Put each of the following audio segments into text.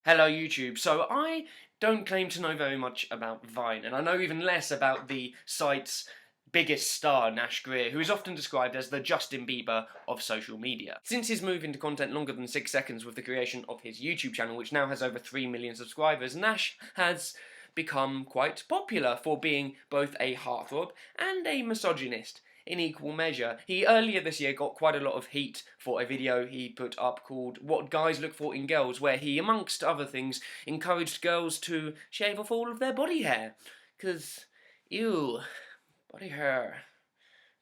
Hello YouTube. So I don't claim to know very much about Vine, and I know even less about the site's biggest star, Nash Grier, who is often described as the Justin Bieber of social media. Since his move into content longer than 6 seconds with the creation of his YouTube channel, which now has over 3 million subscribers, Nash has become quite popular for being both a heartthrob and a misogynist in equal measure. He earlier this year got quite a lot of heat for a video he put up called What Guys Look For in Girls, where he, amongst other things, encouraged girls to shave off all of their body hair. 'Cause, ew, body hair.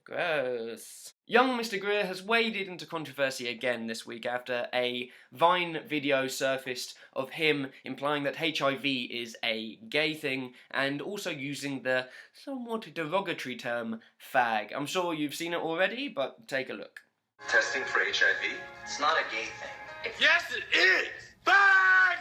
Gross. Young Mr. Grier has waded into controversy again this week after a Vine video surfaced of him implying that HIV is a gay thing and also using the somewhat derogatory term fag. I'm sure you've seen it already, but take a look. Testing for HIV? It's not a gay thing. Yes, it is! Fag!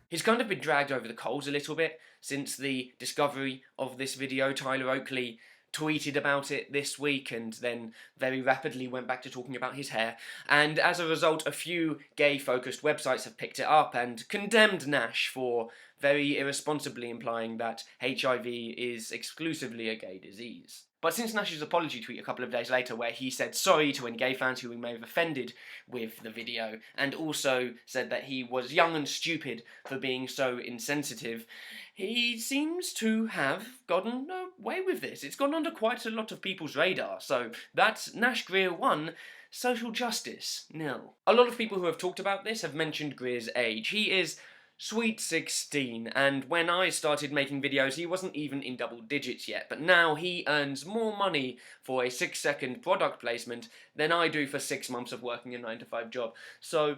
He's kind of been dragged over the coals a little bit since the discovery of this video. Tyler Oakley tweeted about it this week and then very rapidly went back to talking about his hair, and as a result a few gay-focused websites have picked it up and condemned Nash for very irresponsibly implying that HIV is exclusively a gay disease. But since Nash's apology tweet a couple of days later, where he said sorry to any gay fans who he may have offended with the video, and also said that he was young and stupid for being so insensitive, he seems to have gotten away with this. It's gone under quite a lot of people's radar, so that's Nash Grier 1, social justice 0. A lot of people who have talked about this have mentioned Grier's age. He is sweet 16, and when I started making videos he wasn't even in double digits yet, but now he earns more money for a 6-second product placement than I do for 6 months of working a 9-to-5 job, so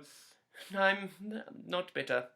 I'm not bitter.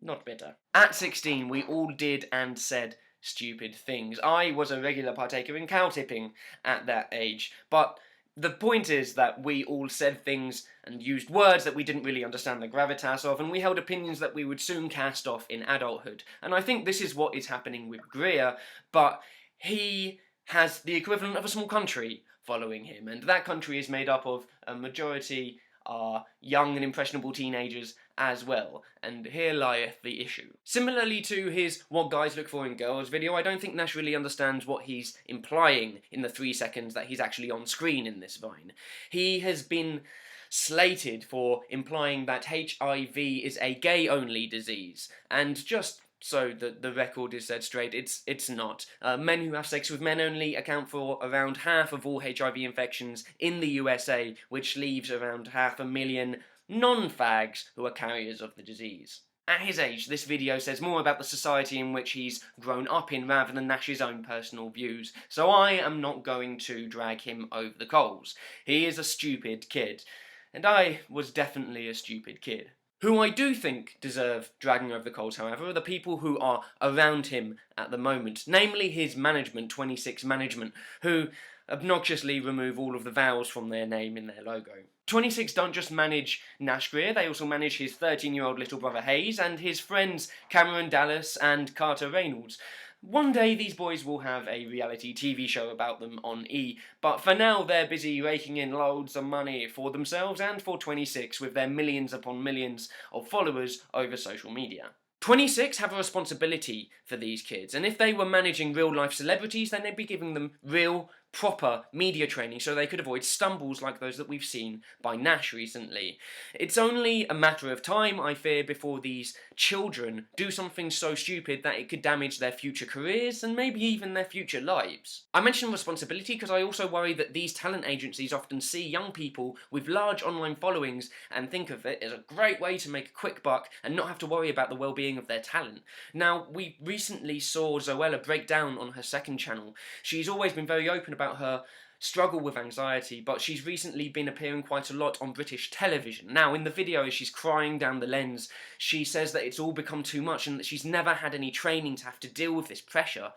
Not bitter. At 16 we all did and said stupid things. I was a regular partaker in cow tipping at that age, but the point is that we all said things and used words that we didn't really understand the gravitas of, and we held opinions that we would soon cast off in adulthood. And I think this is what is happening with Grier, but he has the equivalent of a small country following him, and that country is made up of a majority are young and impressionable teenagers as well, and here lieth the issue. Similarly to his What Guys Look For in Girls video, I don't think Nash really understands what he's implying in the 3 seconds that he's actually on screen in this Vine. He has been slated for implying that HIV is a gay-only disease, and just so that the record is set straight, it's not. Men who have sex with men only account for around half of all HIV infections in the USA, which leaves around 500,000 non-fags who are carriers of the disease. At his age, this video says more about the society in which he's grown up in rather than Nash's own personal views, so I am not going to drag him over the coals. He is a stupid kid, and I was definitely a stupid kid. Who I do think deserve dragging over the coals, however, are the people who are around him at the moment, namely his management, 26 Management, who obnoxiously remove all of the vowels from their name in their logo. 26 don't just manage Nash Grier, they also manage his 13-year-old little brother Hayes and his friends Cameron Dallas and Carter Reynolds. One day these boys will have a reality TV show about them on E, but for now they're busy raking in loads of money for themselves and for 26 with their millions upon millions of followers over social media. 26 have a responsibility for these kids, and if they were managing real-life celebrities, then they'd be giving them real, proper media training so they could avoid stumbles like those that we've seen by Nash recently. It's only a matter of time, I fear, before these children do something so stupid that it could damage their future careers and maybe even their future lives. I mention responsibility because I also worry that these talent agencies often see young people with large online followings and think of it as a great way to make a quick buck and not have to worry about the well-being of their talent. Now, we recently saw Zoella break down on her second channel. She's always been very open about her struggle with anxiety, but she's recently been appearing quite a lot on British television. Now, in the video, as she's crying down the lens, she says that it's all become too much and that she's never had any training to have to deal with this pressure.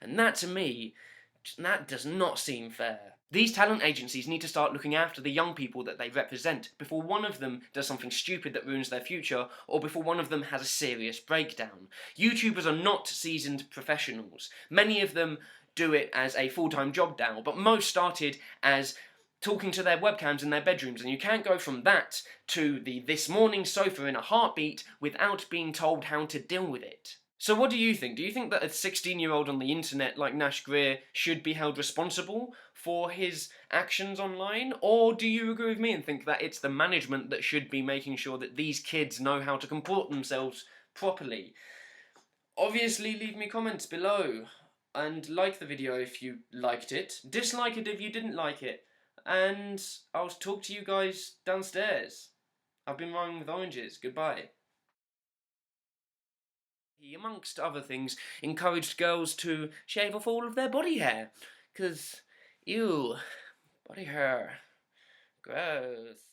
And that, to me, that does not seem fair. These talent agencies need to start looking after the young people that they represent before one of them does something stupid that ruins their future, or before one of them has a serious breakdown. YouTubers are not seasoned professionals. Many of them do it as a full-time job now, but most started as talking to their webcams in their bedrooms, and you can't go from that to the This Morning sofa in a heartbeat without being told how to deal with it. So what do you think? Do you think that a 16-year-old on the internet like Nash Grier should be held responsible for his actions online? Or do you agree with me and think that it's the management that should be making sure that these kids know how to comport themselves properly? Obviously, leave me comments below, and like the video if you liked it, dislike it if you didn't like it, and I'll talk to you guys downstairs. I've been Rhyming with Oranges. Goodbye. He, amongst other things, encouraged girls to shave off all of their body hair, 'cause, ew, body hair, gross.